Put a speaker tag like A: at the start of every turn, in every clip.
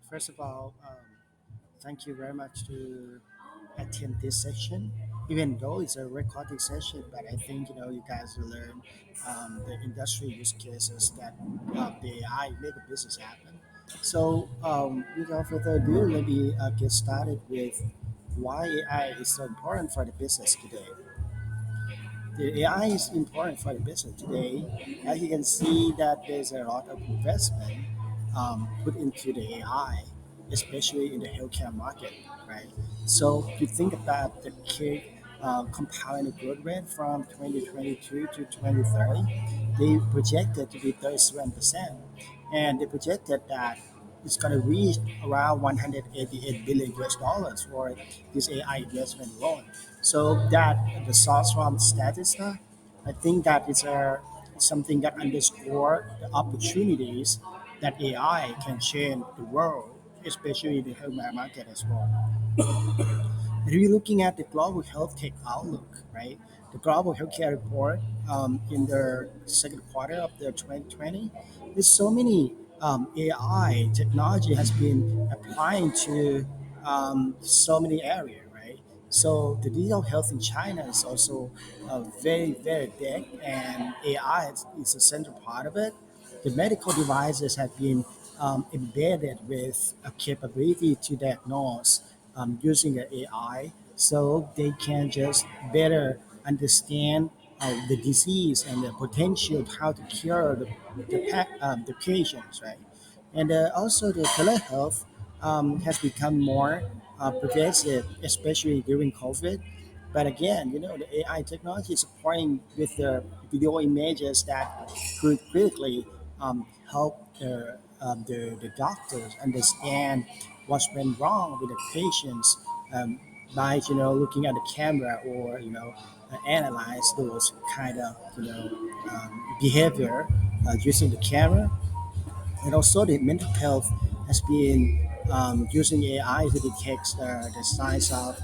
A: First of all, thank you very much to attend this session. Even though it's a recording session, but I think you guys will learn the industry use cases that the AI make a business happen. So, without further ado, let me get started with why AI is so important for the business today. The AI is important for the business today. As you can see, that there's a lot of investment put into the AI, especially in the healthcare market, right? So if you think about the key compounded growth rate from 2022 to 2030, they projected to be 37%, and they projected that it's going to reach around 188 billion US dollars for this AI investment alone. So that the source from Statista, I think that is something that underscore the opportunities that AI can change the world, especially the healthcare market as well. If you're looking at the global health tech outlook, right? The global healthcare report in the second quarter of the 2020, there's so many AI technology has been applying to so many areas, right? So the digital health in China is also very, very big, and AI is a central part of it. The medical devices have been embedded with a capability to diagnose using the AI, so they can just better understand the disease and the potential of how to cure the patients, right? And also the telehealth has become more pervasive, especially during COVID. But again, the AI technology is supporting with the video images that could critically help the doctors understand what's went wrong with the patients by looking at the camera, or analyze those kind of behavior using the camera. And also the mental health has been using AI to detect the signs of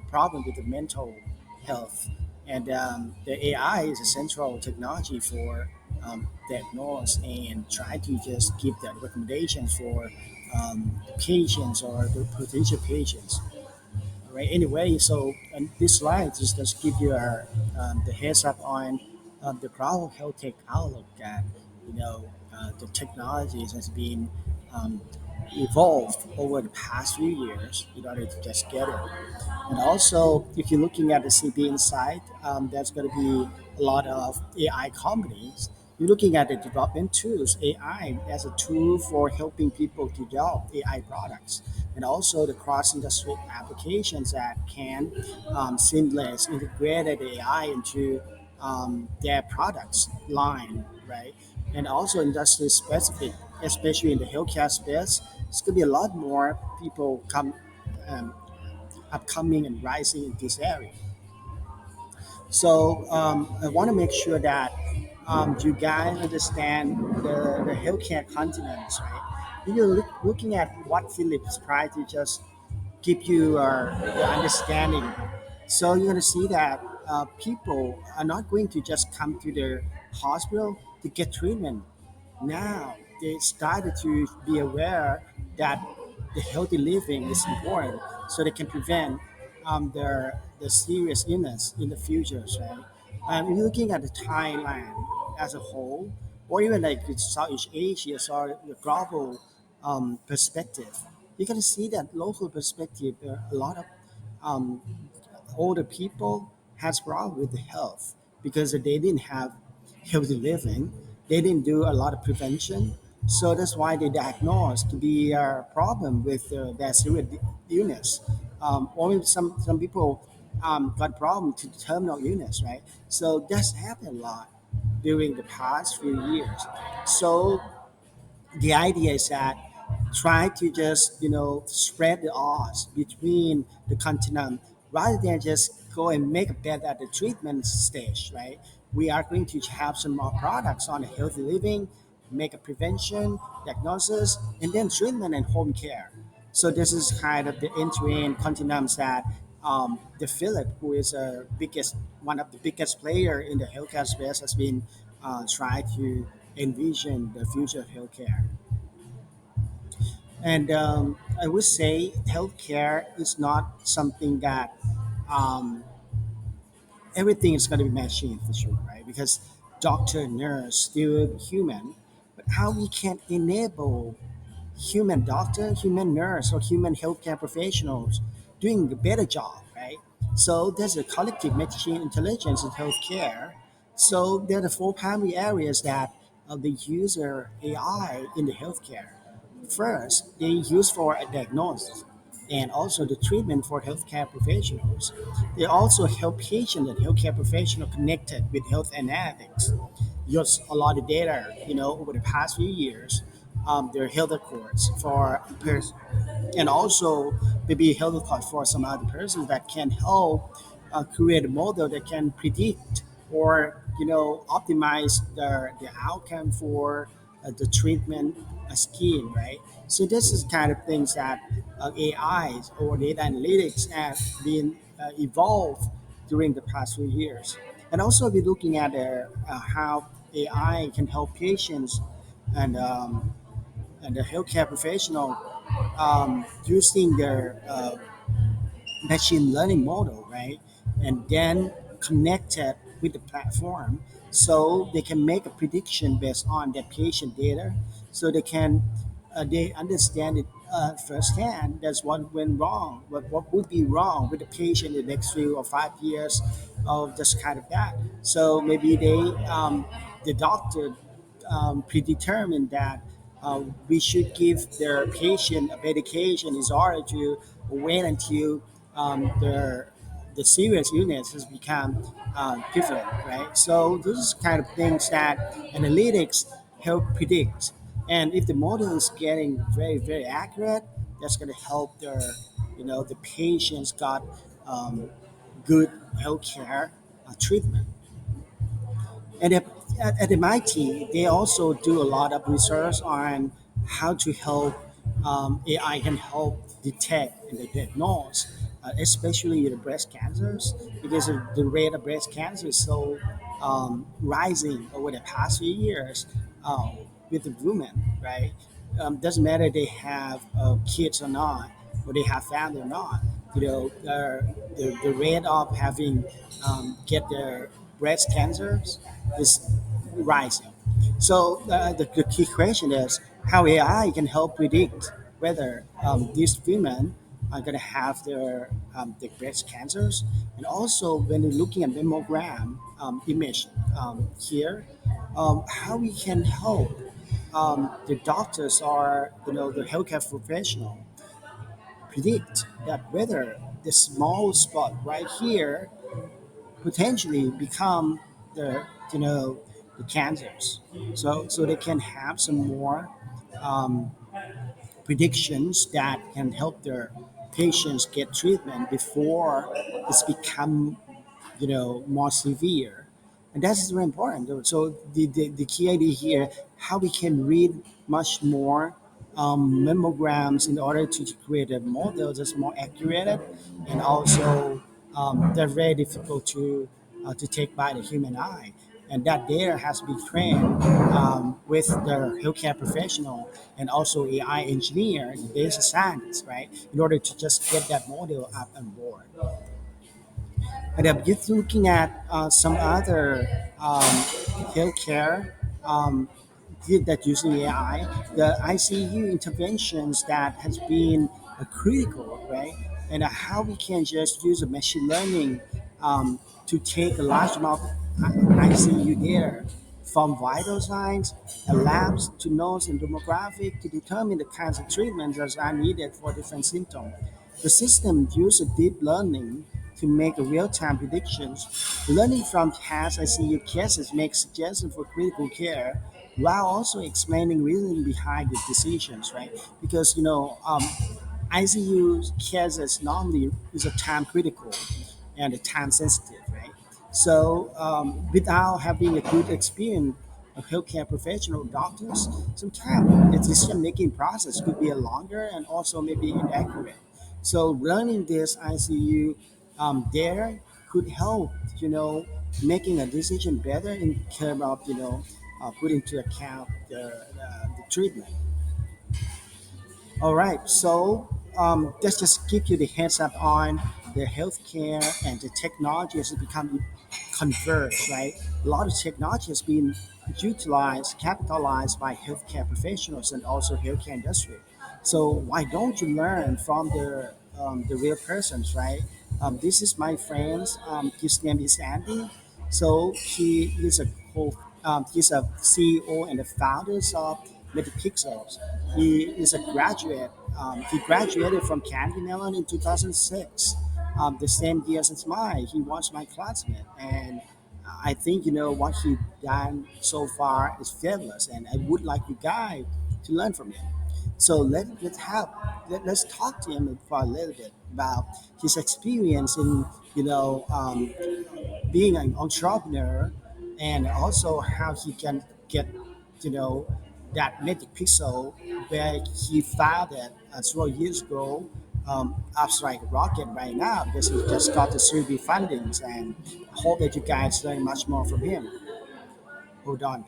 A: problem with the mental health. And the AI is a central technology for diagnose and try to just give that recommendation for patients or the potential patients. Right. Anyway, so this slide just give you the heads up on the global health tech outlook, that the technologies has been um, evolved over the past few years in order to just get it. And also, if you're looking at the CB Insight, there's going to be a lot of AI companies. You're looking at the development tools, AI as a tool for helping people to develop AI products, and also the cross-industry applications that can seamless integrate the AI into their products line, right? And also industry specific, especially in the healthcare space. It's going to be a lot more people come um, upcoming and rising in this area. So I want to make sure that you guys understand the healthcare continents, right? You're looking at what Philips tried to just give you the understanding. So you're going to see that people are not going to just come to the hospital to get treatment. Now they started to be aware that the healthy living is important, so they can prevent the serious illness in the future, right? If you're looking at the Thailand as a whole, or even like the Southeast Asia or the global perspective, you're gonna see that local perspective. There are a lot of um, older people has problem with the health because they didn't have healthy living. They didn't do a lot of prevention, so that's why they diagnosed to be a problem with their serious illness. Only some people got problem to terminal illness, right? So that's happened a lot during the past few years. So the idea is that try to just spread the odds between the continent rather than just go and make a bet at the treatment stage, right? We are going to have some more products on healthy living, make a prevention, diagnosis, and then treatment and home care. So this is kind of the end-to-end continuums that the Philip, who is one of the biggest player in the healthcare space, has been trying to envision the future of healthcare. And I would say healthcare is not something that um, everything is going to be machine for sure, right? Because doctor, nurse, still human, but how we can enable human doctor, human nurse, or human healthcare professionals doing a better job, right? So there's a collective machine intelligence in healthcare. So there are the four primary areas that they use AI in the healthcare. First, they use for a diagnosis and also the treatment for healthcare professionals. They also help patients and healthcare professionals connected with health analytics. Use a lot of data, over the past few years, their health records for and also maybe a health record for some other person that can help create a model that can predict or optimize the outcome for the treatment scheme, right? So this is kind of things that AI or data analytics have been evolved during the past few years. And also we're looking at how AI can help patients and and the healthcare professional using their machine learning model, right? And then connect it with the platform so they can make a prediction based on their patient data so they understand it firsthand. That's what went wrong, what would be wrong with the patient in the next 3 or 5 years of just kind of that. So maybe the doctor predetermined that we should give their patient a medication in order to wait until the serious illness has become different, right? So this is kind of things that analytics help predict. And if the model is getting very, very accurate, that's going to help the patients got good healthcare treatment. And at MIT, they also do a lot of research on how to help AI can help detect and diagnose, especially the breast cancers, because of the rate of breast cancer is so rising over the past few years with the women, right? Doesn't matter they have kids or not, or they have family or not. The rate of having get their breast cancers is rising. So the key question is how AI can help predict whether these women are going to have their breast cancers, and also when you're looking at mammogram image here, how we can help the doctors or the healthcare professional predict that whether the small spot right here potentially become the the cancers. So they can have some more um, predictions that can help their patients get treatment before it's become more severe, and that's very important. So the key idea here, how we can read much more mammograms in order to create a model that's more accurate, and also they're very difficult to take by the human eye, and that data has to be trained with the healthcare professional and also AI engineer and data scientists, right, in order to just get that model up on board. And I'm just looking at some other healthcare that using AI, the ICU interventions that has been critical, right? And how we can just use a machine learning to take a large amount of ICU data from vital signs and labs to nodes and demographic to determine the kinds of treatments that are needed for different symptoms. The system uses deep learning to make real-time predictions. Learning from past ICU cases makes suggestions for critical care while also explaining reasoning behind the decisions, right? Because ICU cases normally is a time critical and a time sensitive, right? So without having a good experience of healthcare professional doctors, sometimes the decision making process could be a longer and also maybe inaccurate. So learning this ICU there could help, making a decision better in terms of, put into account the treatment. All right, so let's just give you the heads up on the healthcare and the technology has become converged, right? A lot of technology has been utilized, capitalized by healthcare professionals and also healthcare industry. So why don't you learn from the real persons, right? This is my friend. His name is Andy. So he is he's a CEO and the founders of Medipixel. He is a graduate. He graduated from Carnegie Mellon in 2006, the same year as mine. He was my classmate, and I think what he done so far is fabulous, and I would like you guys to learn from him. So let's talk to him for a little bit about his experience in being an entrepreneur, and also how he can get you know that Medipixel where he founded 12 years ago upstrike rocket right now because he just got the Series B fundings, and I hope that you guys learn much more from him. Hold on.